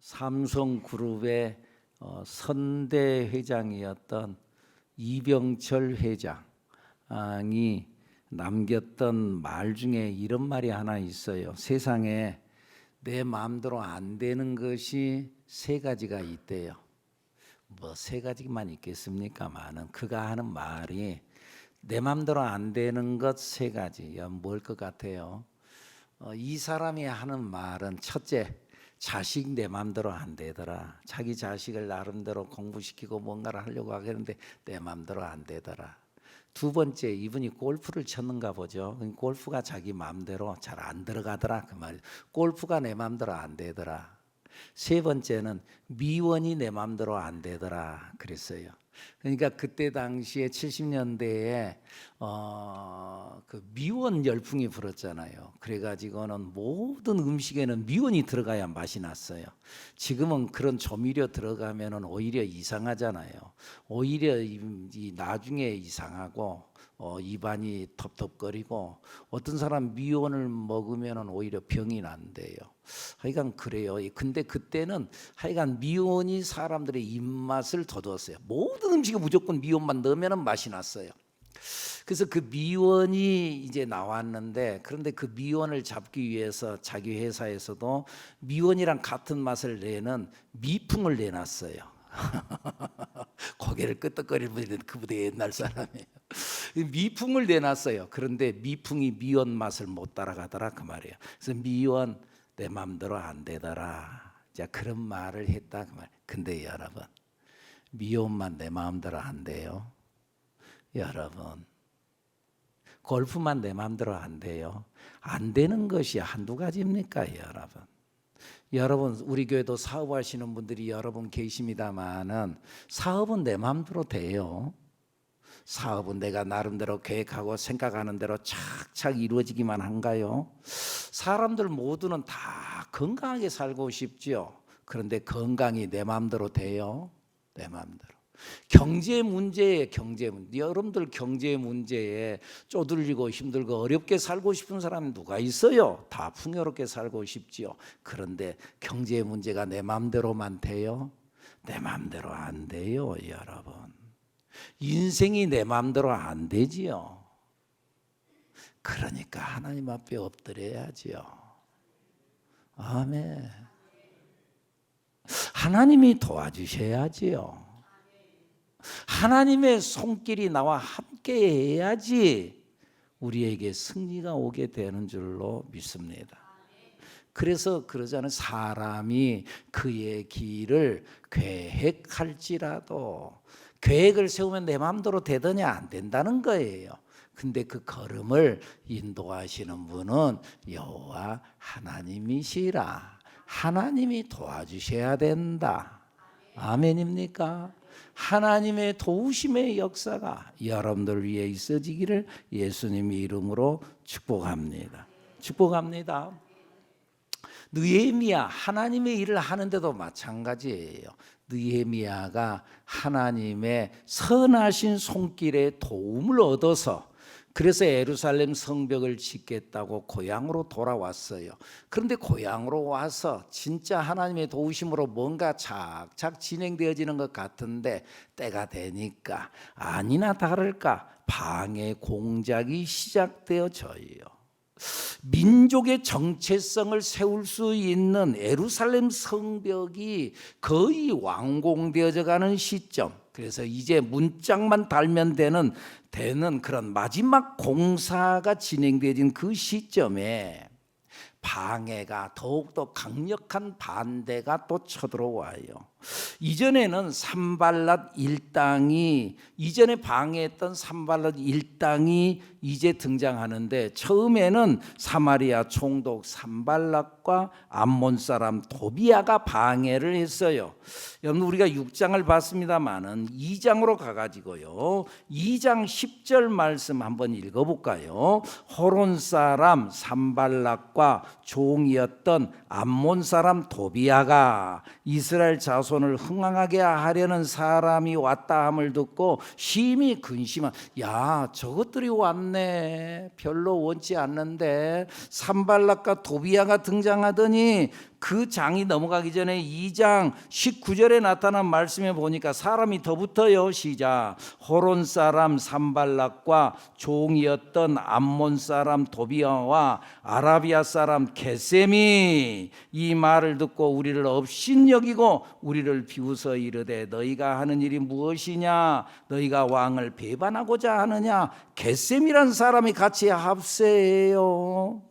삼성그룹의 선대 회장이었던 이병철 회장이 남겼던 말 중에 이런 말이 하나 있어요. 세상에 내 마음대로 안 되는 것이 세 가지가 있대요. 뭐 세 가지만 있겠습니까만은 그가 하는 말이 내 마음대로 안 되는 것 세 가지. 뭘 것 같아요? 이 사람이 하는 말은 첫째, 자식 내 마음대로 안 되더라. 자기 자식을 나름대로 공부시키고 뭔가를 하려고 하겠는데 내 마음대로 안 되더라. 두 번째, 이분이 골프를 쳤는가 보죠. 골프가 자기 마음대로 잘 안 들어가더라 그 말이에요. 골프가 내 마음대로 안 되더라. 세 번째는 미원이 내 마음대로 안 되더라 그랬어요. 그러니까 그때 당시에 70년대에 그 미원 열풍이 불었잖아요. 그래가지고는 모든 음식에는 미원이 들어가야 맛이 났어요. 지금은 그런 조미료 들어가면은 오히려 이상하잖아요. 오히려 나중에 이상하고 입안이 텁텁거리고 어떤 사람 미원을 먹으면은 오히려 병이 난대요. 하여간 그래요. 근데 그때는 하여간 미원이 사람들의 입맛을 돋웠어요. 모든 음식에 무조건 미원만 넣으면은 맛이 났어요. 그래서 그 미원이 이제 나왔는데, 그런데 그 미원을 잡기 위해서 자기 회사에서도 미원이랑 같은 맛을 내는 미풍을 내놨어요. 고개를 끄덕거리는 그분의 옛날 사람이에요. 미풍을 내놨어요. 그런데 미풍이 미원 맛을 못 따라가더라 그 말이에요. 그래서 미원 내 마음대로 안 되더라. 자, 그런 말을 했다 그 말. 근데 여러분, 미원만 내 마음대로 안 돼요. 여러분, 골프만 내 마음대로 안 돼요. 안 되는 것이 한두 가지입니까, 여러분? 여러분, 우리 교회도 사업하시는 분들이 여러분 계십니다만은 사업은 내 마음대로 돼요. 사업은 내가 나름대로 계획하고 생각하는 대로 착착 이루어지기만 한가요? 사람들 모두는 다 건강하게 살고 싶죠. 그런데 건강이 내 마음대로 돼요? 내 마음대로. 경제 문제에 여러분들 경제 문제에 쪼들리고 힘들고 어렵게 살고 싶은 사람이 누가 있어요? 다 풍요롭게 살고 싶지요. 그런데 경제 문제가 내 마음대로만 돼요? 내 마음대로 안 돼요, 여러분. 인생이 내 마음대로 안 되지요. 그러니까 하나님 앞에 엎드려야지요. 아멘. 하나님이 도와주셔야지요. 하나님의 손길이 나와 함께 해야지 우리에게 승리가 오게 되는 줄로 믿습니다. 그래서 그러잖아요. 사람이 그의 길을 계획할지라도, 계획을 세우면 내 마음대로 되더냐 안 된다는 거예요. 근데 그 걸음을 인도하시는 분은 여호와 하나님이시라. 하나님이 도와주셔야 된다. 아멘입니까? 하나님의 도우심의 역사가 여러분들 위해 있어지기를 예수님의 이름으로 축복합니다. 축복합니다. 느헤미야, 하나님의 일을 하는데도 마찬가지예요. 느헤미야가 하나님의 선하신 손길에 도움을 얻어서 그래서 예루살렘 성벽을 짓겠다고 고향으로 돌아왔어요. 그런데 고향으로 와서 진짜 하나님의 도우심으로 뭔가 착착 진행되어지는 것 같은데 때가 되니까 아니나 다를까 방해 공작이 시작되어져요. 민족의 정체성을 세울 수 있는 예루살렘 성벽이 거의 완공되어져 가는 시점, 그래서 이제 문짝만 달면 되는 그런 마지막 공사가 진행되어진 그 시점에 방해가 더욱더 강력한 반대가 또 쳐들어와요. 이전에는 산발랏 일당이, 이전에 방해했던 산발랏 일당이 이제 등장하는데, 처음에는 사마리아 총독 산발랏과 암몬 사람 도비아가 방해를 했어요. 여러분, 우리가 6장을 봤습니다마는 2장으로 가가지고요, 2장 10절 말씀 한번 읽어볼까요? 호론 사람 산발랏과 종이었던 암몬 사람 도비아가 이스라엘 자손을 흥황하게 하려는 사람이 왔다 함을 듣고 심히 근심한, 야, 저것들이 왔네. 별로 원치 않는데 산발랏과 도비아가 등장하더니 그 장이 넘어가기 전에 2장 19절에 나타난 말씀에 보니까 사람이 더 붙어요. 시작. 호론 사람 산발락과 종이었던 암몬 사람 도비아와 아라비아 사람 게셈이 이 말을 듣고 우리를 업신여기고 우리를 비웃어 이르되 너희가 하는 일이 무엇이냐? 너희가 왕을 배반하고자 하느냐? 게셈이란 사람이 같이 합세해요.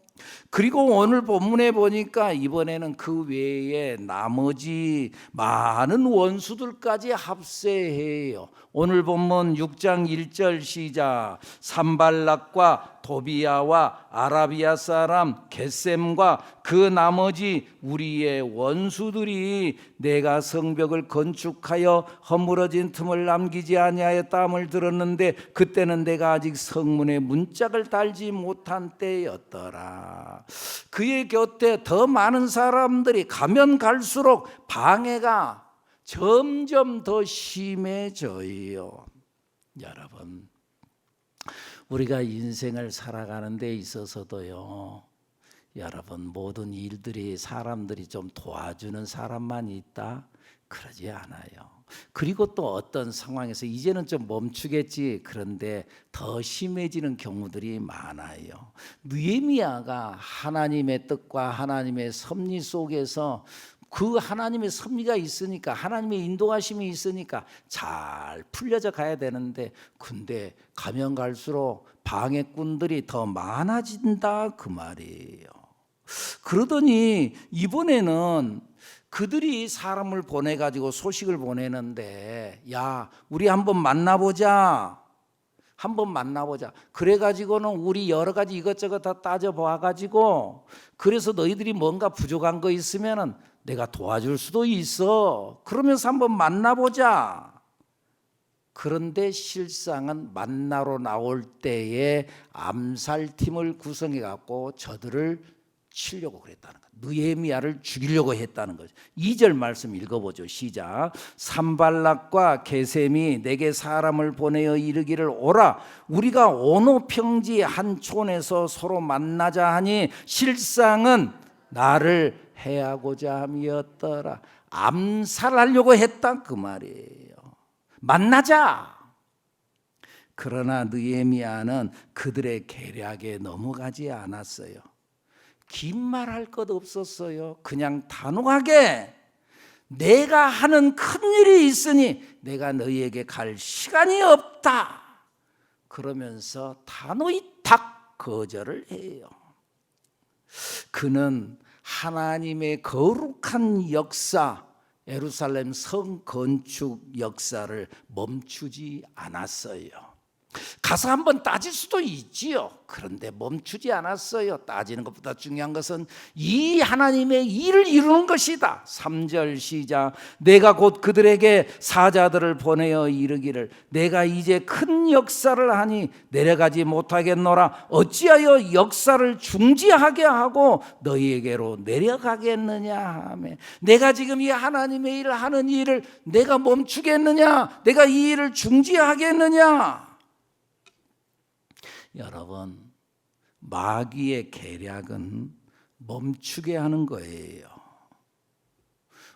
그리고 오늘 본문에 보니까 이번에는 그 외에 나머지 많은 원수들까지 합세해요. 오늘 본문 6장 1절 시작. 산발락과 도비아와 아라비아 사람 게셈과 그 나머지 우리의 원수들이 내가 성벽을 건축하여 허물어진 틈을 남기지 아니하였다함을 들었는데 그때는 내가 아직 성문에 문짝을 달지 못한 때였더라. 그의 곁에 더 많은 사람들이 가면 갈수록 방해가 점점 더 심해져요. 여러분, 우리가 인생을 살아가는 데 있어서도요, 여러분, 모든 일들이 사람들이 좀 도와주는 사람만 있다? 그러지 않아요. 그리고 또 어떤 상황에서 이제는 좀 멈추겠지, 그런데 더 심해지는 경우들이 많아요. 느헤미야가 하나님의 뜻과 하나님의 섭리 속에서 그 하나님의 섭리가 있으니까, 하나님의 인도하심이 있으니까 잘 풀려져 가야 되는데, 근데 가면 갈수록 방해꾼들이 더 많아진다 그 말이에요. 그러더니 이번에는 그들이 사람을 보내가지고 소식을 보내는데, 야, 우리 한번 만나보자. 그래가지고는 우리 여러 가지 이것저것 다 따져봐가지고, 그래서 너희들이 뭔가 부족한 거 있으면은 내가 도와줄 수도 있어. 그러면서 한번 만나보자. 그런데 실상은 만나러 나올 때에 암살팀을 구성해 갖고 저들을 치려고 그랬다는 거예요. 느헤미야를 죽이려고 했다는 거죠. 2절 말씀 읽어보죠. 시작. 산발락과 게셈이 내게 사람을 보내어 이르기를 오라 우리가 어느 평지 한 촌에서 서로 만나자 하니 실상은 나를 해하고자 함이었더라. 암살하려고 했다 그 말이에요. 만나자. 그러나 느헤미야는 그들의 계략에 넘어가지 않았어요. 긴 말 할 것 없었어요. 그냥 단호하게 내가 하는 큰일이 있으니 내가 너희에게 갈 시간이 없다. 그러면서 단호히 딱 거절을 해요. 그는 하나님의 거룩한 역사, 예루살렘 성 건축 역사를 멈추지 않았어요. 가서 한번 따질 수도 있지요. 그런데 멈추지 않았어요. 따지는 것보다 중요한 것은 이 하나님의 일을 이루는 것이다. 3절 시작. 내가 곧 그들에게 사자들을 보내어 이르기를 내가 이제 큰 역사를 하니 내려가지 못하겠노라. 어찌하여 역사를 중지하게 하고 너희에게로 내려가겠느냐 하며, 내가 지금 이 하나님의 일을 하는 일을 내가 멈추겠느냐? 내가 이 일을 중지하겠느냐? 여러분, 마귀의 계략은 멈추게 하는 거예요.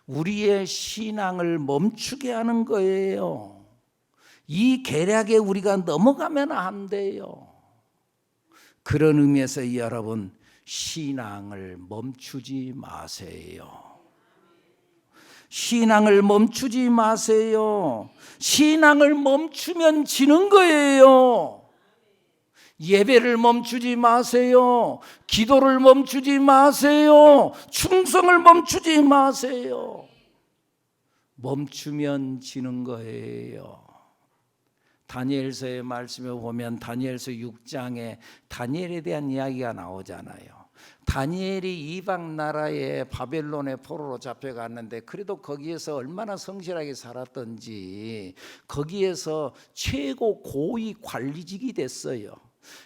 우리의 신앙을 멈추게 하는 거예요. 이 계략에 우리가 넘어가면 안 돼요. 그런 의미에서 여러분, 신앙을 멈추지 마세요. 신앙을 멈추지 마세요. 신앙을 멈추면 지는 거예요. 예배를 멈추지 마세요. 기도를 멈추지 마세요. 충성을 멈추지 마세요. 멈추면 지는 거예요. 다니엘서의 말씀에 보면 다니엘서 6장에 다니엘에 대한 이야기가 나오잖아요. 다니엘이 이방 나라에 바벨론의 포로로 잡혀갔는데 그래도 거기에서 얼마나 성실하게 살았던지 거기에서 최고 고위 관리직이 됐어요.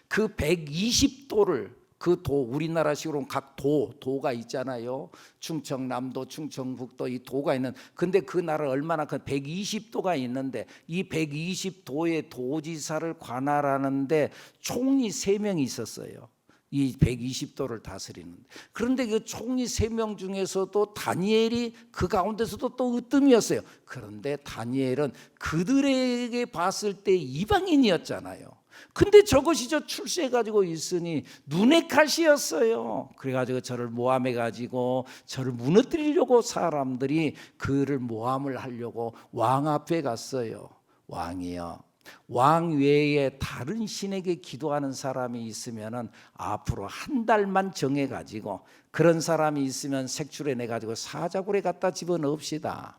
그 120도를 그 도, 우리나라식으로 각 도가 있잖아요. 충청남도, 충청북도 이 도가 있는. 근데 그 나라 얼마나 그 120도가 있는데 이 120도의 도지사를 관할하는데 총리 3명이 있었어요. 이 120도를 다스리는데, 그런데 그 총리 3명 중에서도 다니엘이 그 가운데서도 또 으뜸이었어요. 그런데 다니엘은 그들에게 봤을 때 이방인이었잖아요. 근데 저것이 출세해가지고 있으니 눈의 칼이었어요. 그래가지고 저를 모함해가지고 저를 무너뜨리려고 사람들이 그를 모함을 하려고 왕 앞에 갔어요. 왕이요, 왕 외에 다른 신에게 기도하는 사람이 있으면 앞으로 한 달만 정해가지고, 그런 사람이 있으면 색출해내가지고 사자굴에 갖다 집어넣읍시다.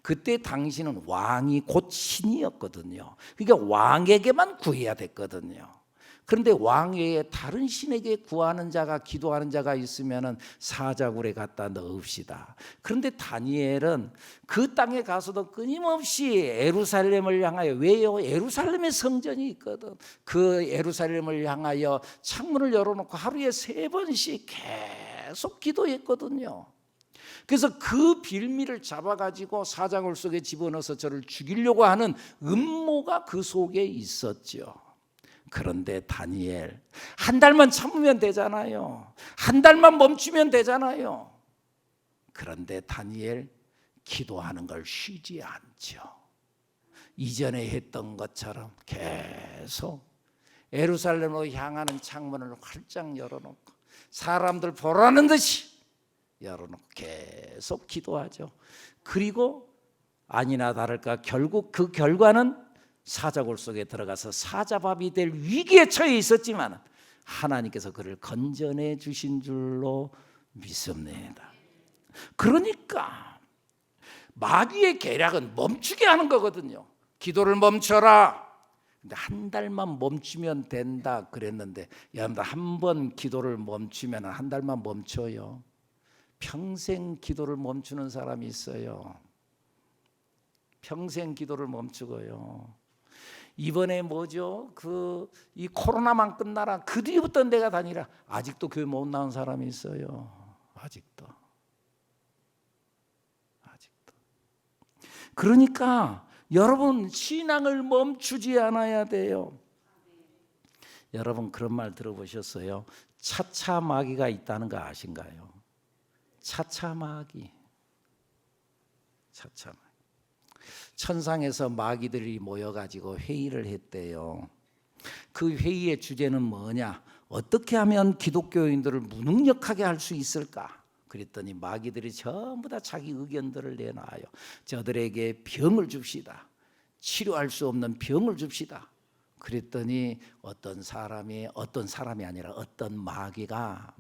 그때 당신은 왕이 곧 신이었거든요. 그러니까 왕에게만 구해야 됐거든요. 그런데 왕 외에 다른 신에게 구하는 자가, 기도하는 자가 있으면 사자굴에 갖다 넣읍시다. 그런데 다니엘은 그 땅에 가서도 끊임없이 예루살렘을 향하여, 왜요? 예루살렘에 성전이 있거든. 그 예루살렘을 향하여 창문을 열어놓고 하루에 3번씩 계속 기도했거든요. 그래서 그 빌미를 잡아가지고 사자굴 속에 집어넣어서 저를 죽이려고 하는 음모가 그 속에 있었죠. 그런데 다니엘, 한 달만 참으면 되잖아요. 한 달만 멈추면 되잖아요. 그런데 다니엘 기도하는 걸 쉬지 않죠. 이전에 했던 것처럼 계속 예루살렘으로 향하는 창문을 활짝 열어놓고 사람들 보라는 듯이 열어놓고 계속 기도하죠. 그리고 아니나 다를까 결국 그 결과는 사자굴 속에 들어가서 사자밥이 될 위기에 처해 있었지만 하나님께서 그를 건져내 주신 줄로 믿습니다. 그러니까 마귀의 계략은 멈추게 하는 거거든요. 기도를 멈춰라. 근데 한 달만 멈추면 된다 그랬는데, 여러분들 한 번 기도를 멈추면 한 달만 멈춰요. 평생 기도를 멈추는 사람이 있어요. 평생 기도를 멈추고요. 이번에 뭐죠? 이 코로나만 끝나라. 그 뒤부터 내가 다니라. 아직도 교회 못 나온 사람이 있어요. 아직도. 그러니까 여러분, 신앙을 멈추지 않아야 돼요. 여러분, 그런 말 들어보셨어요? 차차 마귀가 있다는 거 아신가요? 차차 마귀. 천상에서 마귀들이 모여가지고 회의를 했대요. 그 회의의 주제는 뭐냐? 어떻게 하면 기독교인들을 무능력하게 할 수 있을까? 그랬더니 마귀들이 전부 다 자기 의견들을 내놔요. 저들에게 병을 줍시다. 치료할 수 없는 병을 줍시다. 그랬더니 어떤 사람이 아니라 어떤 마귀가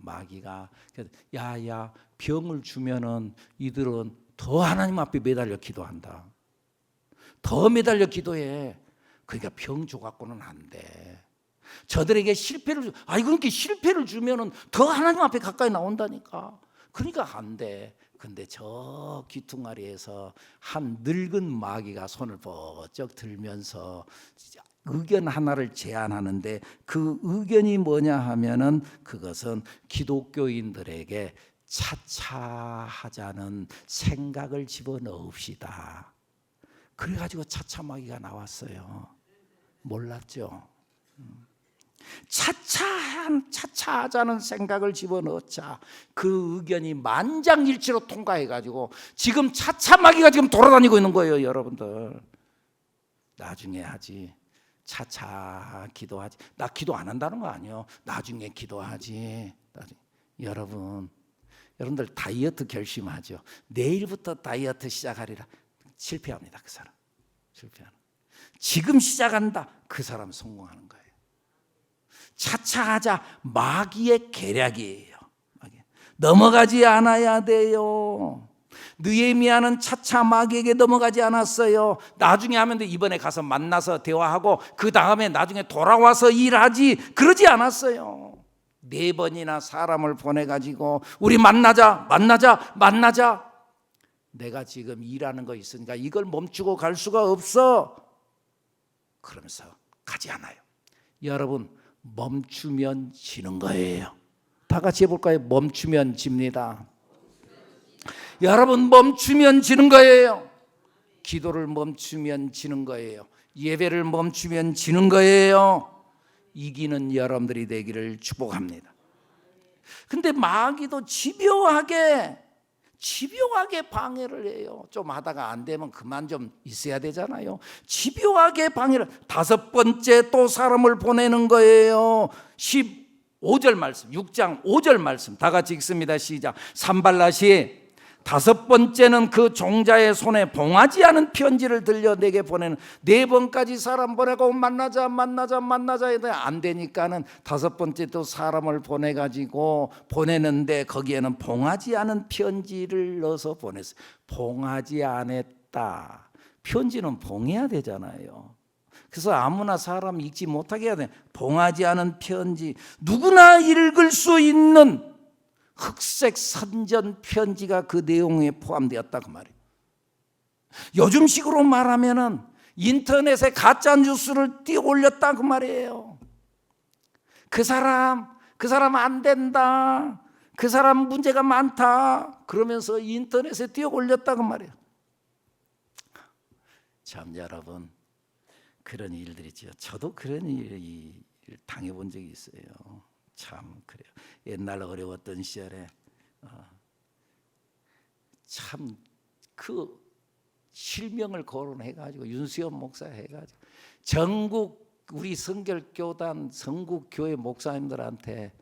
야야, 병을 주면은 이들은 더 하나님 앞에 매달려 기도한다. 더 매달려 기도해. 그러니까 병 줘갖고는 안 돼. 저들에게 그러니까 실패를 주면은 더 하나님 앞에 가까이 나온다니까. 그러니까 안 돼. 근데 저 귀퉁아리에서 한 늙은 마귀가 손을 번쩍 들면서 의견 하나를 제안하는데, 그 의견이 뭐냐 하면은 그것은 기독교인들에게 차차 하자는 생각을 집어넣읍시다. 그래가지고 차차 마귀가 나왔어요. 몰랐죠? 차차 하자는 생각을 집어넣자. 그 의견이 만장일치로 통과해가지고 지금 차차 마귀가 지금 돌아다니고 있는 거예요. 여러분들, 나중에 하지. 차차 기도하지. 나 기도 안 한다는 거 아니에요. 나중에 기도하지. 여러분들 다이어트 결심하죠. 내일부터 다이어트 시작하리라. 실패합니다. 그 사람 실패하는. 지금 시작한다. 그 사람 성공하는 거예요. 차차하자 마귀의 계략이에요. 넘어가지 않아야 돼요. 느헤미야는 차차 마귀에게 넘어가지 않았어요. 나중에 하면 돼. 이번에 가서 만나서 대화하고 그 다음에 나중에 돌아와서 일하지. 그러지 않았어요. 4번이나 사람을 보내가지고 우리 만나자. 내가 지금 일하는 거 있으니까 이걸 멈추고 갈 수가 없어. 그러면서 가지 않아요. 여러분, 멈추면 지는 거예요. 다 같이 해볼까요? 멈추면 집니다. 여러분, 멈추면 지는 거예요. 기도를 멈추면 지는 거예요. 예배를 멈추면 지는 거예요. 이기는 여러분들이 되기를 축복합니다. 근데 마귀도 집요하게 방해를 해요. 좀 하다가 안 되면 그만 좀 있어야 되잖아요. 집요하게 방해를. 5번째 또 사람을 보내는 거예요. 15절 말씀, 6장 5절 말씀 다 같이 읽습니다. 시작. 산발랏이 5번째는 그 종자의 손에 봉하지 않은 편지를 들려 내게 보내는. 4번까지 사람 보내고 만나자 했는데 안 되니까는 5번째 또 사람을 보내가지고 보내는데 거기에는 봉하지 않은 편지를 넣어서 보냈어요. 봉하지 않았다. 편지는 봉해야 되잖아요. 그래서 아무나 사람 읽지 못하게 해야 돼. 봉하지 않은 편지, 누구나 읽을 수 있는 흑색 선전 편지가 그 내용에 포함되었다 그 말이에요. 요즘식으로 말하면은 인터넷에 가짜 뉴스를 띄워 올렸다 그 말이에요. 그 사람 안 된다, 그 사람 문제가 많다 그러면서 인터넷에 띄워 올렸다 그 말이에요. 참 여러분, 그런 일들이 있죠. 저도 그런 일을 당해본 적이 있어요. 참 그래요. 옛날 어려웠던 시절에 참 그 실명을 거론해가지고 윤수현 목사 해가지고 전국 우리 성결교단 성국교회 목사님들한테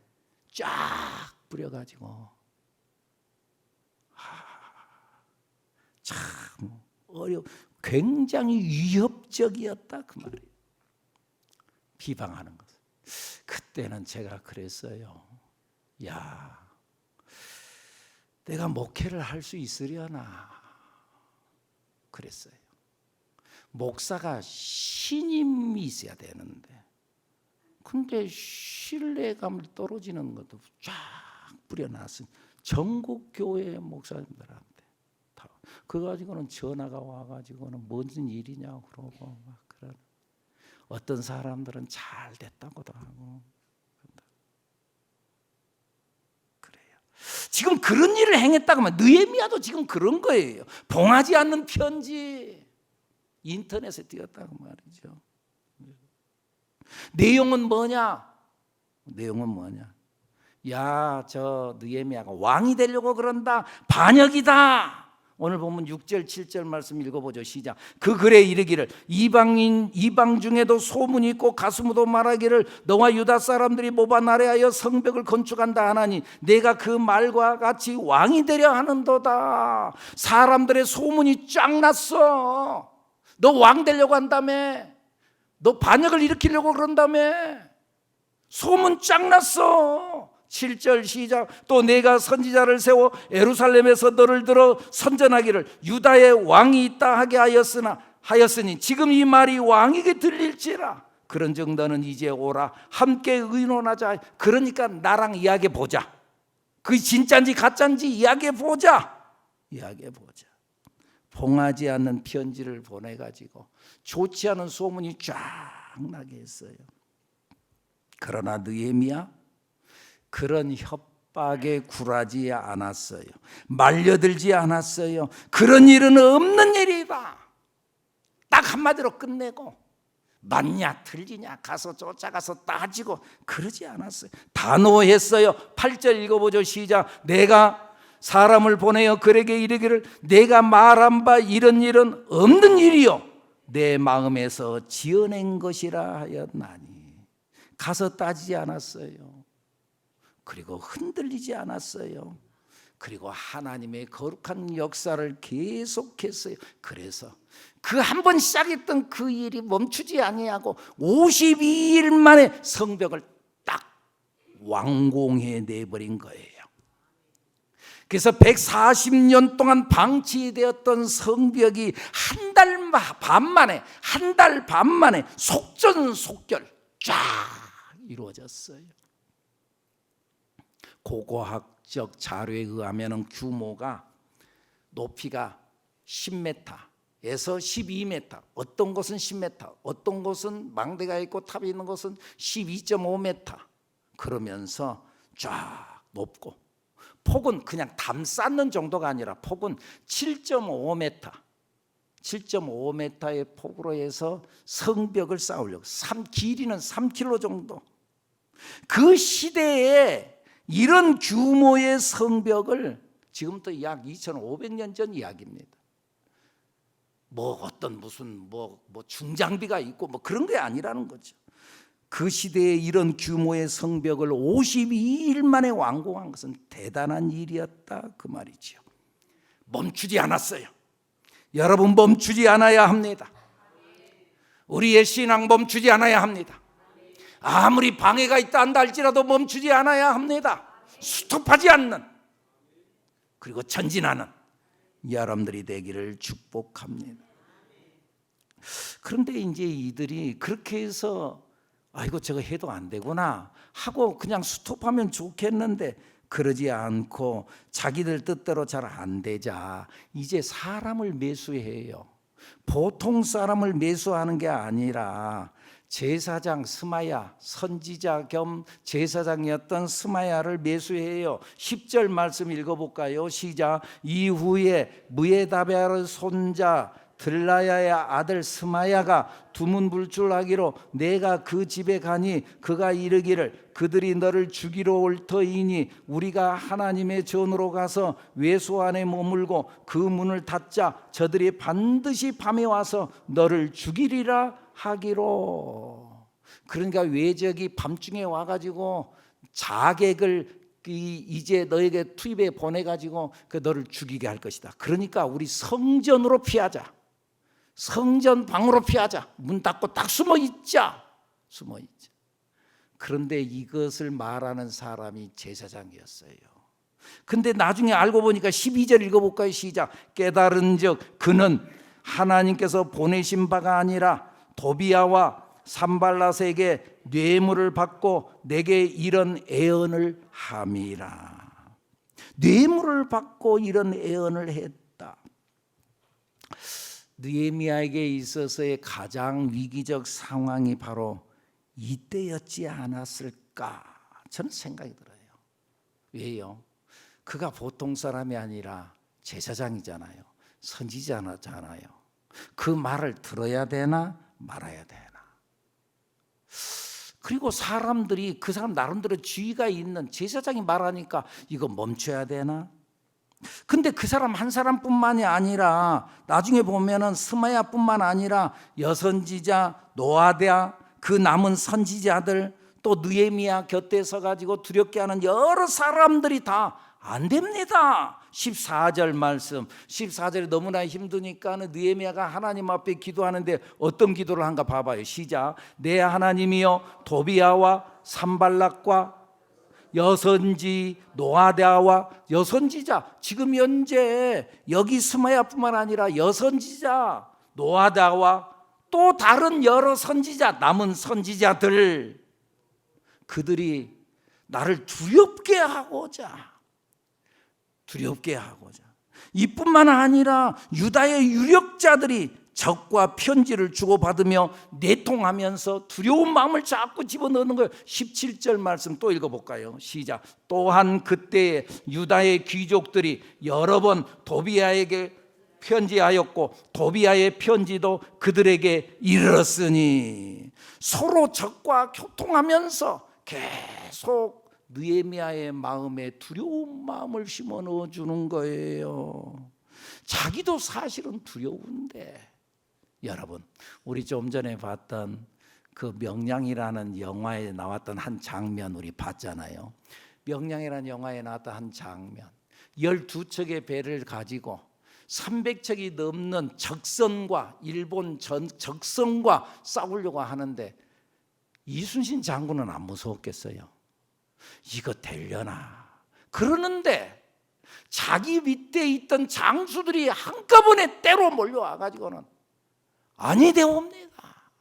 쫙 뿌려가지고 참 굉장히 위협적이었다 그 말이에요. 비방하는 것. 그때는 제가 그랬어요. 야, 내가 목회를 할 수 있으려나 그랬어요. 목사가 신임이 있어야 되는데, 근데 신뢰감이 떨어지는 것도 쫙 뿌려놨으니 전국 교회 목사님들한테 다. 그거 가지고는 전화가 와가지고는 무슨 일이냐고 그러고 막 그런. 어떤 사람들은 잘 됐다고도 하고 그래요. 지금 그런 일을 행했다고 하면 느헤미야도 지금 그런 거예요. 봉하지 않는 편지 인터넷에 띄었다고 말이죠. 내용은 뭐냐? 야, 저 느헤미야가 왕이 되려고 그런다. 반역이다. 오늘 보면 6절 7절 말씀 읽어보죠. 시작. 그 글에 이르기를 이방 중에도 소문이 있고 가수무도 말하기를 너와 유다 사람들이 모바 나래하여 성벽을 건축한다 하나니 내가 그 말과 같이 왕이 되려 하는도다. 사람들의 소문이 쫙 났어. 너 왕 되려고 한다며. 너 반역을 일으키려고 그런다며. 소문 쫙 났어. 7절 시작. 또 내가 선지자를 세워 예루살렘에서 너를 들어 선전하기를 유다의 왕이 있다 하게 하였으니 지금 이 말이 왕에게 들릴지라. 그런즉 너는 이제 오라 함께 의논하자. 그러니까 나랑 이야기해 보자. 그게 진짜인지 가짜인지 이야기해 보자. 봉하지 않는 편지를 보내가지고 좋지 않은 소문이 쫙 나게 했어요. 그러나 느헤미야 그런 협박에 굴하지 않았어요. 말려들지 않았어요. 그런 일은 없는 일이다. 딱 한마디로 끝내고 맞냐 틀리냐 가서 쫓아가서 따지고 그러지 않았어요. 단호했어요. 8절 읽어보죠. 시작. 내가 사람을 보내어 그에게 이르기를 내가 말한 바 이런 일은 없는 일이요 내 마음에서 지어낸 것이라 하였나니. 가서 따지지 않았어요. 그리고 흔들리지 않았어요. 그리고 하나님의 거룩한 역사를 계속했어요. 그래서 그 한 번 시작했던 그 일이 멈추지 아니하고 52일 만에 성벽을 딱 완공해 내버린 거예요. 그래서 140년 동안 방치되었던 성벽이 한 달 반 만에 속전속결 쫙 이루어졌어요. 고고학적 자료에 의하면 규모가 높이가 10m에서 12m, 어떤 곳은 10m, 어떤 곳은 망대가 있고 탑이 있는 곳은 12.5m 그러면서 쫙 높고 폭은 그냥 담 쌓는 정도가 아니라 폭은 7.5m의 폭으로 해서 성벽을 쌓으려고 길이는 3km 정도. 그 시대에 이런 규모의 성벽을 지금부터 약 2500년 전 이야기입니다. 어떤 무슨 중장비가 있고 그런 게 아니라는 거죠. 그 시대에 이런 규모의 성벽을 52일 만에 완공한 것은 대단한 일이었다 그 말이죠. 멈추지 않았어요. 여러분, 멈추지 않아야 합니다. 우리의 신앙 멈추지 않아야 합니다. 아무리 방해가 있다 한다 할지라도 멈추지 않아야 합니다. 스톱하지 않는, 그리고 전진하는 여러분들이 되기를 축복합니다. 그런데 이제 이들이 그렇게 해서 이거 저거 해도 안 되구나 하고 그냥 스톱하면 좋겠는데 그러지 않고 자기들 뜻대로 잘 안 되자 이제 사람을 매수해요. 보통 사람을 매수하는 게 아니라 제사장 스마야, 선지자 겸 제사장이었던 스마야를 매수해요. 10절 말씀 읽어볼까요? 시작. 이후에 무에다베아의 손자 들라야의 아들 스마야가 두문불출하기로 내가 그 집에 가니 그가 이르기를 그들이 너를 죽이러 올 터이니 우리가 하나님의 전으로 가서 외소 안에 머물고 그 문을 닫자 저들이 반드시 밤에 와서 너를 죽이리라 하기로. 그러니까 외적이 밤중에 와가지고 자객을 이제 너에게 투입해 보내가지고 너를 죽이게 할 것이다. 그러니까 우리 성전으로 피하자. 성전 방으로 피하자. 문 닫고 딱 숨어 있자. 그런데 이것을 말하는 사람이 제사장이었어요. 근데 나중에 알고 보니까 12절 읽어볼까요? 시작. 깨달은즉 그는 하나님께서 보내신 바가 아니라 도비야와 산발랏에게 뇌물을 받고 내게 이런 애언을 함이라. 뇌물을 받고 이런 애언을 했다. 느헤미야에게 있어서의 가장 위기적 상황이 바로 이때였지 않았을까 저는 생각이 들어요. 왜요? 그가 보통 사람이 아니라 제사장이잖아요. 선지자잖아요. 그 말을 들어야 되나 말아야 되나. 그리고 사람들이 그 사람 나름대로 지위가 있는 제사장이 말하니까 이거 멈춰야 되나. 근데 그 사람 한 사람뿐만이 아니라 나중에 보면은 스마야뿐만 아니라 여선지자 노아랴 그 남은 선지자들 또 느헤미야 곁에 서가지고 두렵게 하는 여러 사람들이 다 안 됩니다. 14절 말씀. 14절이 너무나 힘드니까 느헤미야가 하나님 앞에 기도하는데 어떤 기도를 한가 봐봐요. 시작. 내 하나님이여 도비야와 산발락과 여선지 노아랴와 여선지자, 지금 현재 여기 스마야뿐만 아니라 여선지자 노아랴와 또 다른 여러 선지자, 남은 선지자들, 그들이 나를 두렵게 하고자 이뿐만 아니라 유다의 유력자들이 적과 편지를 주고받으며 내통하면서 두려운 마음을 자꾸 집어넣는 거예요. 17절 말씀 또 읽어볼까요? 시작. 또한 그때 유다의 귀족들이 여러 번 도비야에게 편지하였고 도비야의 편지도 그들에게 이르렀으니 서로 적과 교통하면서 계속 느헤미야의 마음에 두려운 마음을 심어 넣어주는 거예요. 자기도 사실은 두려운데. 여러분, 우리 좀 전에 봤던 그 명량이라는 영화에 나왔던 한 장면 우리 봤잖아요. 명량이라는 영화에 나왔던 한 장면, 12척의 배를 가지고 300척이 넘는 적선과 일본 적선과 싸우려고 하는데 이순신 장군은 안 무서웠겠어요? 이거 되려나? 그러는데 자기 밑에 있던 장수들이 한꺼번에 때로 몰려와가지고는 아니 되옵니다.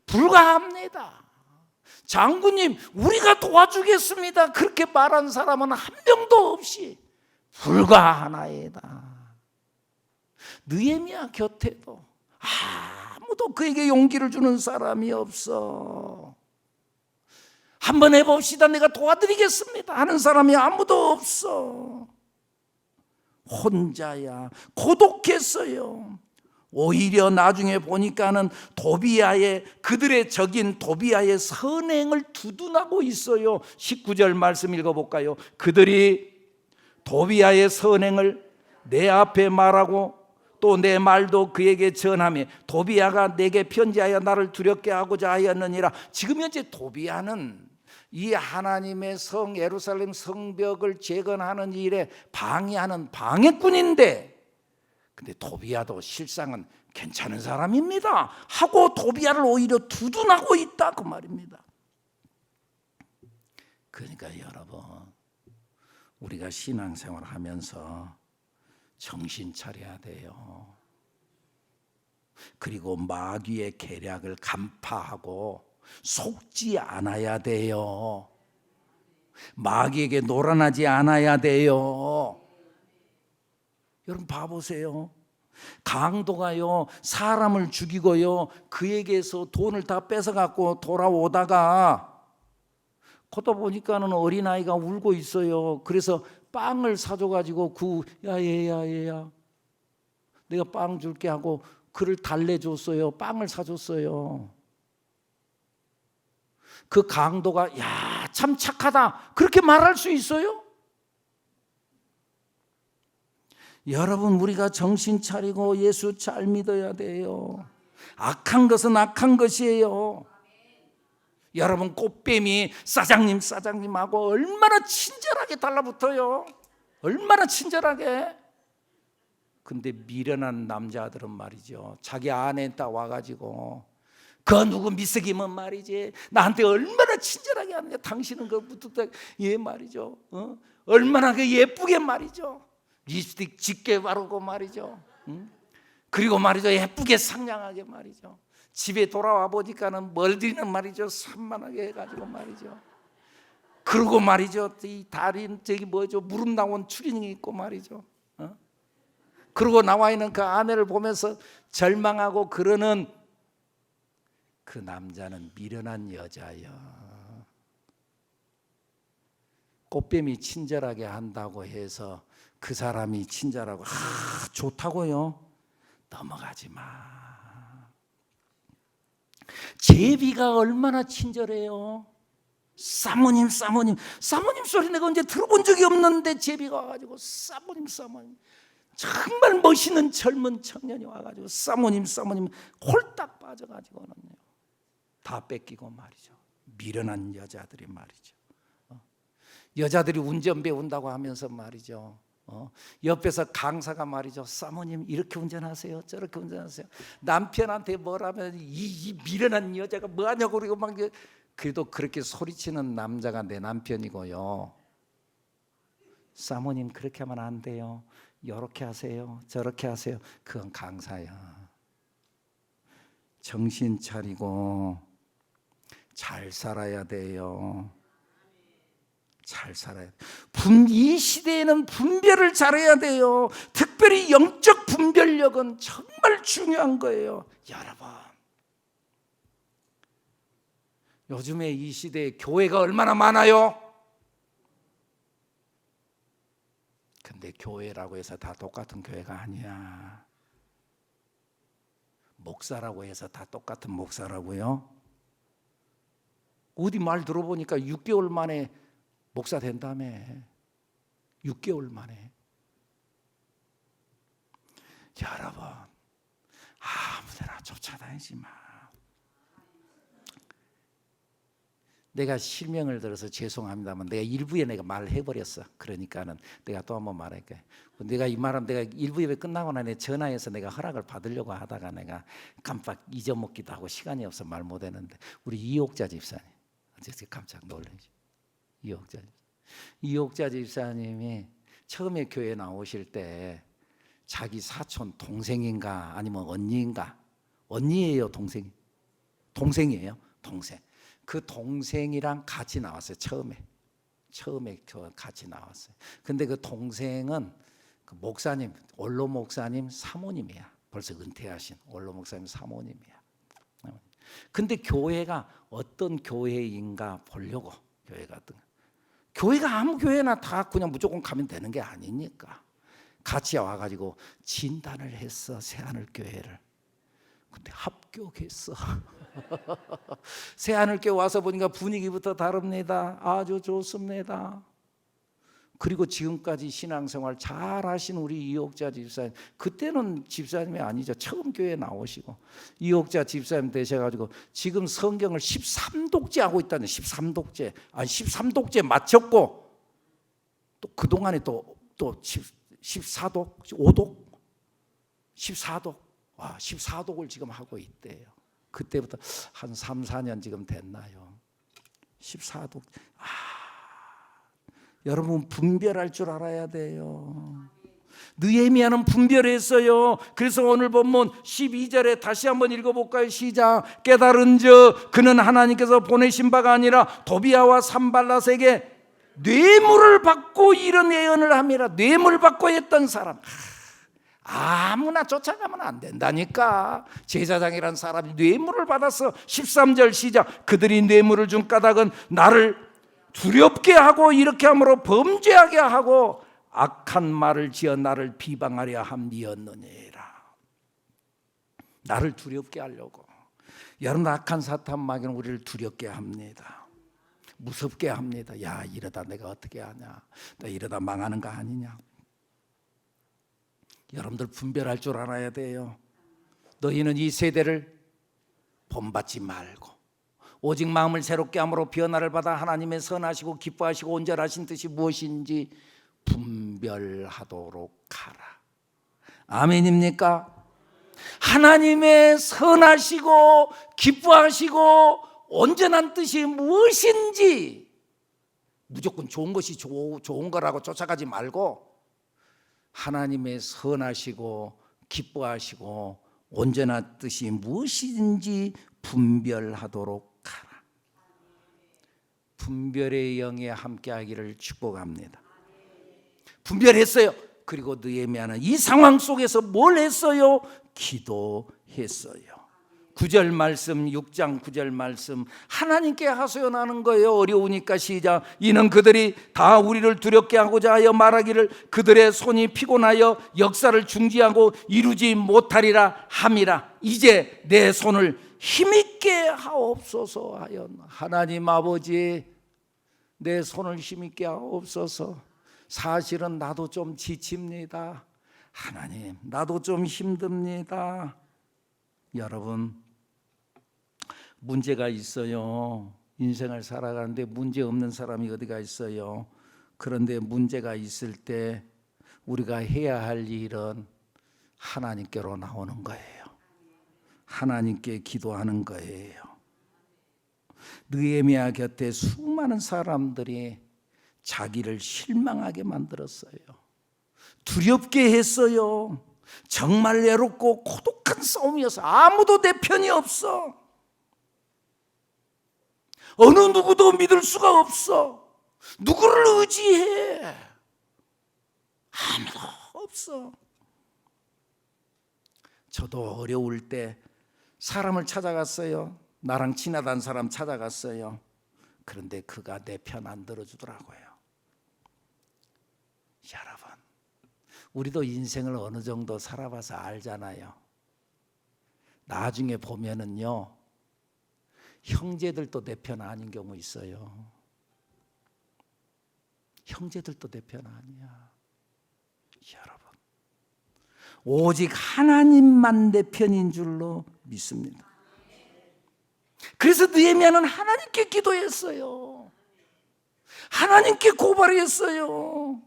불가합니다. 장군님 우리가 도와주겠습니다. 그렇게 말한 사람은 한 명도 없이 불가하나이다. 느헤미야 곁에도 아무도 그에게 용기를 주는 사람이 없어. 한번 해봅시다. 내가 도와드리겠습니다 하는 사람이 아무도 없어. 혼자야. 고독했어요. 오히려 나중에 보니까는 그들의 적인 도비아의 선행을 두둔하고 있어요. 19절 말씀 읽어볼까요? 그들이 도비아의 선행을 내 앞에 말하고 또 내 말도 그에게 전하며 도비아가 내게 편지하여 나를 두렵게 하고자 하였느니라. 지금 현재 도비아는 이 하나님의 성 예루살렘 성벽을 재건하는 일에 방해하는 방해꾼인데, 근데 도비아도 실상은 괜찮은 사람입니다 하고 도비아를 오히려 두둔하고 있다 그 말입니다. 그러니까 여러분, 우리가 신앙생활 하면서 정신 차려야 돼요. 그리고 마귀의 계략을 간파하고 속지 않아야 돼요. 마귀에게 놀아나지 않아야 돼요. 여러분 봐보세요. 강도가요 사람을 죽이고요 그에게서 돈을 다 뺏어갖고 돌아오다가 걷다 보니까는 어린아이가 울고 있어요. 그래서 빵을 사줘가지고 야 얘야 내가 빵 줄게 하고 그를 달래줬어요. 빵을 사줬어요. 그 강도가 야 참 착하다 그렇게 말할 수 있어요? 여러분, 우리가 정신 차리고 예수 잘 믿어야 돼요. 악한 것은 악한 것이에요. 여러분, 꽃뱀이 사장님하고 얼마나 친절하게 달라붙어요. 얼마나 친절하게. 근데 미련한 남자들은 말이죠, 자기 아내 딱 와가지고 그 누구 미숙이면 말이지 나한테 얼마나 친절하게 하느냐, 당신은 그부터 예 말이죠, 얼마나 그 예쁘게 말이죠, 립스틱 짙게 바르고 말이죠, 그리고 말이죠 예쁘게 상냥하게 말이죠. 집에 돌아와 보니까는 멀리는 말이죠 산만하게 해가지고 말이죠. 그리고 말이죠 이 다리 저기 뭐죠 무릎 나온 추리닝이 있고 말이죠. 그리고 나와 있는 그 아내를 보면서 절망하고 그러는 그 남자는 미련한 여자예요. 꽃뱀이 친절하게 한다고 해서 그 사람이 친절하고 좋다고요? 넘어가지 마. 제비가 얼마나 친절해요. 사모님 소리 내가 언제 들어본 적이 없는데 제비가 와가지고 사모님 정말 멋있는 젊은 청년이 와가지고 사모님 홀딱 빠져가지고는요 다 뺏기고 말이죠. 미련한 여자들이 말이죠. 여자들이 운전 배운다고 하면서 말이죠, 옆에서 강사가 말이죠, 사모님 이렇게 운전하세요 저렇게 운전하세요. 남편한테 뭐라면 이 미련한 여자가 뭐하냐고 그러고 막. 그래도 그렇게 소리치는 남자가 내 남편이고요, 사모님 그렇게 하면 안 돼요, 이렇게 하세요 저렇게 하세요, 그건 강사야. 정신 차리고 잘 살아야 돼요. 잘 살아야 돼요. 이 시대에는 분별을 잘해야 돼요. 특별히 영적 분별력은 정말 중요한 거예요. 여러분, 요즘에 이 시대에 교회가 얼마나 많아요? 근데 교회라고 해서 다 똑같은 교회가 아니야. 목사라고 해서 다 똑같은 목사라고요? 어디 말 들어보니까 6개월 만에 목사 된다며. 6개월 만에. 여러분, 아무데나 쫓아다니지 마. 내가 실명을 들어서 죄송합니다만 내가 일부에 내가 말해버렸어. 그러니까는 내가 또 한번 말할게. 내가 이 말하면 내가 일부 예배 끝나고 나니 전화해서 내가 허락을 받으려고 하다가 내가 깜빡 잊어먹기도 하고 시간이 없어 말 못했는데, 우리 이옥자 집사님 어제 깜짝 놀라지. 이옥자 집사님이 처음에 교회 나오실 때 자기 사촌 동생인가 아니면 언니예요 동생이에요. 동생. 그 동생이랑 같이 나왔어요. 처음에 같이 나왔어요. 근데 그 동생은 그 목사님, 원로 목사님 사모님이야. 벌써 은퇴하신 원로 목사님 사모님이야. 근데 교회가 어떤 교회인가 보려고 교회가 아무 교회나 다 그냥 무조건 가면 되는 게 아니니까 같이 와가지고 진단을 했어, 새하늘교회를. 근데 합격했어. 새하늘교회 와서 보니까 분위기부터 다릅니다. 아주 좋습니다. 그리고 지금까지 신앙생활 잘 하신 우리 이옥자 집사님, 그때는 집사님이 아니죠. 처음 교회 나오시고 이옥자 집사님 되셔가지고 지금 성경을 13독째 하고 있다는, 13독째. 아니 13독째 마쳤고 또 그동안에 또 14독, 5독, 14독, 14독을 지금 하고 있대요. 그때부터 한 3, 4년 지금 됐나요? 14독. 여러분 분별할 줄 알아야 돼요. 느헤미야는 분별했어요. 그래서 오늘 본문 12절에 다시 한번 읽어볼까요? 시작. 깨달은즉 그는 하나님께서 보내신 바가 아니라 도비야와 산발랏에게 뇌물을 받고 이런 예언을 함이라. 뇌물 받고 했던 사람, 아무나 쫓아가면 안 된다니까. 제사장이란 사람이 뇌물을 받았어. 13절 시작. 그들이 뇌물을 준 까닭은 나를 두렵게 하고 이렇게 함으로 범죄하게 하고 악한 말을 지어 나를 비방하려 함이었느니라. 나를 두렵게 하려고. 여러분, 악한 사탄 마귀는 우리를 두렵게 합니다. 무섭게 합니다. 야, 이러다 내가 어떻게 하냐, 나 이러다 망하는 거 아니냐. 여러분들 분별할 줄 알아야 돼요. 너희는 이 세대를 본받지 말고 오직 마음을 새롭게 함으로 변화를 받아 하나님의 선하시고 기뻐하시고 온전하신 뜻이 무엇인지 분별하도록 하라. 아멘입니까? 하나님의 선하시고 기뻐하시고 온전한 뜻이 무엇인지, 무조건 좋은 것이 좋은 거라고 쫓아가지 말고 하나님의 선하시고 기뻐하시고 온전한 뜻이 무엇인지 분별하도록 하라. 분별의 영에 함께하기를 축복합니다. 분별했어요. 그리고 느헤미야는 이 상황 속에서 뭘 했어요? 기도했어요. 9절 말씀, 6장 9절 말씀, 하나님께 하소연하는 거예요. 어려우니까. 시작. 이는 그들이 다 우리를 두렵게 하고자 하여 말하기를 그들의 손이 피곤하여 역사를 중지하고 이루지 못하리라 함이라. 이제 내 손을 힘있게 하옵소서 하여. 하나님 아버지, 내 손을 힘있게 하옵소서. 사실은 나도 좀 지칩니다. 하나님, 나도 좀 힘듭니다. 여러분, 문제가 있어요. 인생을 살아가는데 문제 없는 사람이 어디가 있어요. 그런데 문제가 있을 때 우리가 해야 할 일은 하나님께로 나오는 거예요. 하나님께 기도하는 거예요. 느헤미야 곁에 수많은 사람들이 자기를 실망하게 만들었어요. 두렵게 했어요. 정말 외롭고 고독한 싸움이어서 아무도 내 편이 없어. 어느 누구도 믿을 수가 없어. 누구를 의지해? 아무도 없어. 저도 어려울 때 사람을 찾아갔어요. 나랑 친하다는 사람 찾아갔어요. 그런데 그가 내 편 안 들어주더라고요. 여러분, 우리도 인생을 어느 정도 살아봐서 알잖아요. 나중에 보면은요, 형제들도 내 편 아닌 경우 있어요. 형제들도 내 편 아니야. 여러분, 오직 하나님만 내 편인 줄로 믿습니다. 그래서 느헤미야는 하나님께 기도했어요. 하나님께 고발했어요.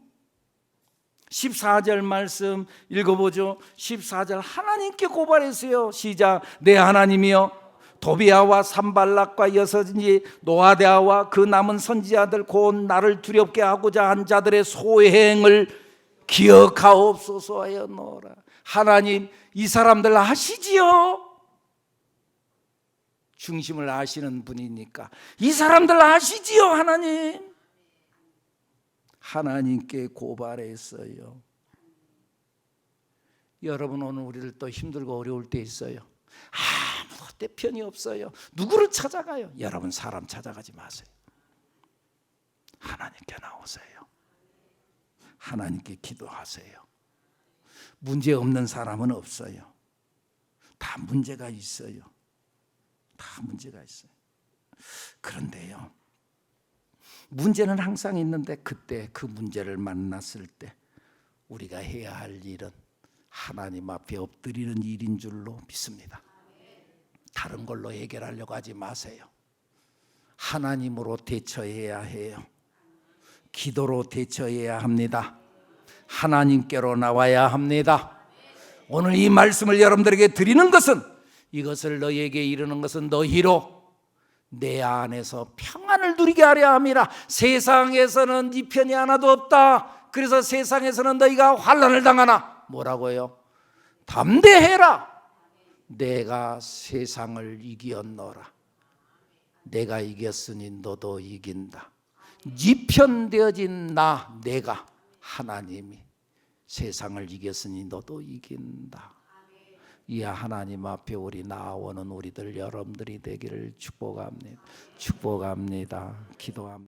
14절 말씀 읽어보죠. 14절 하나님께 고발했어요. 시작. 내 하나님이여, 도비야와 산발락과 여섯인지 노아데아와 그 남은 선지자들 곧 나를 두렵게 하고자 한 자들의 소행을 기억하옵소서 하여 놓으라. 하나님, 이 사람들 아시지요? 중심을 아시는 분이니까 이 사람들 아시지요? 하나님. 하나님께 고발했어요. 여러분, 오늘 우리들 또 힘들고 어려울 때 있어요. 아무도 내 편이 없어요. 누구를 찾아가요? 여러분, 사람 찾아가지 마세요. 하나님께 나오세요. 하나님께 기도하세요. 문제 없는 사람은 없어요. 다 문제가 있어요. 다 문제가 있어요. 그런데요, 문제는 항상 있는데 그때 그 문제를 만났을 때 우리가 해야 할 일은 하나님 앞에 엎드리는 일인 줄로 믿습니다. 다른 걸로 해결하려고 하지 마세요. 하나님으로 대처해야 해요. 기도로 대처해야 합니다. 하나님께로 나와야 합니다. 오늘 이 말씀을 여러분들에게 드리는 것은, 이것을 너희에게 이르는 것은 너희로 내 안에서 평안을 누리게 하려 함이라. 세상에서는 네 편이 하나도 없다. 그래서 세상에서는 너희가 환난을 당하나 뭐라고요? 담대해라. 내가 세상을 이기었노라. 내가 이겼으니 너도 이긴다. 네 편 되어진 나, 내가, 하나님이 세상을 이겼으니 너도 이긴다. 이 하나님 앞에 우리 나아오는 우리들 여러분들이 되기를 축복합니다. 축복합니다. 기도합니다.